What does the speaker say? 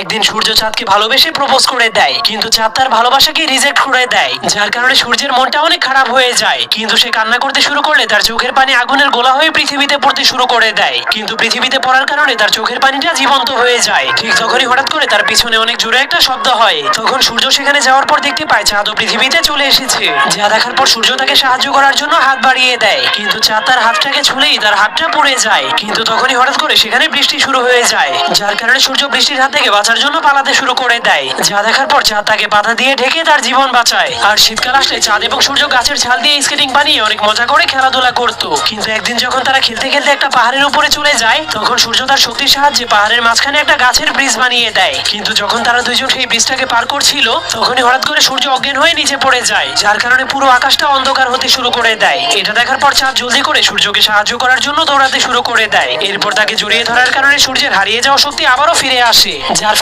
একদিন সূর্য চাঁদকে ভালোবেসে প্রপোজ করে দেয়, কিন্তু চাঁদ তার ভালোবাসাকে রিজেক্ট করে দেয়, যার কারণে সূর্যের মনটা অনেক খারাপ হয়ে যায়। কিন্তু সে কান্না করতে শুরু করলে তার চোখের পানি আগুনের গোলা হয়ে পৃথিবীতে পড়তে শুরু করে দেয়। কিন্তু পৃথিবীতে পড়ার কারণে তার চোখের পানিটা জীবন্ত হয়ে যায়। ঠিক তখনই হঠাৎ করে তার পিছনে অনেক জোরে একটা শব্দ হয়। তখন সূর্য সেখানে যাওয়ার পর দেখতে পায় চাঁদ ও পৃথিবীতে চলে এসেছে। যা দেখার পর সূর্য তাকে সাহায্য করার জন্য হাত বাড়িয়ে দেয়, কিন্তু চাঁদ তার হাতটাকে ছুঁলেই তার হাতটা পুড়ে যায়। কিন্তু তখনই হঠাৎ করে সেখানে বৃষ্টি শুরু হয়ে যায়, যার কারণে সূর্য বৃষ্টির হাত থেকে বাঁচার জন্য পালাতে শুরু করে দেয়। যা দেখার পর চাঁদ তাকে পাতা দিয়ে ঢেকে তার জীবন বাঁচায়। আর শীতকাল আসলে চাঁদ এবং সূর্য গাছের ছাল দিয়ে স্কেটিং বানিয়ে অনেক মজা করে খেলাধুলা করত। কিন্তু একদিন যখন তারা খেলতে খেলতে একটা পাহাড়ের উপরে চলে যায়, তখন সূর্য তার শক্তির সাহায্যে পাহাড়ের মাঝখানে একটা গাছের ব্রিজ বানিয়ে দেয়। কিন্তু যখন তারা দুইজন সেই ব্রিজটাকে পার করছিল, তখনই হঠাৎ করে সূর্য অজ্ঞান হয়ে নিচে পড়ে যায়, যার কারণে পুরো আকাশটা অন্ধকার হতে শুরু করে দেয়। এটা দেখার পর চাঁদ জলদি করে সূর্যকে সাহায্য করার জন্য দৌড়াতে শুরু করে দেয়। এরপর তাকে জড়িয়ে ধরার কারণে সূর্যের হারিয়ে যাওয়া শক্তি আবারও ফিরে আসে, যার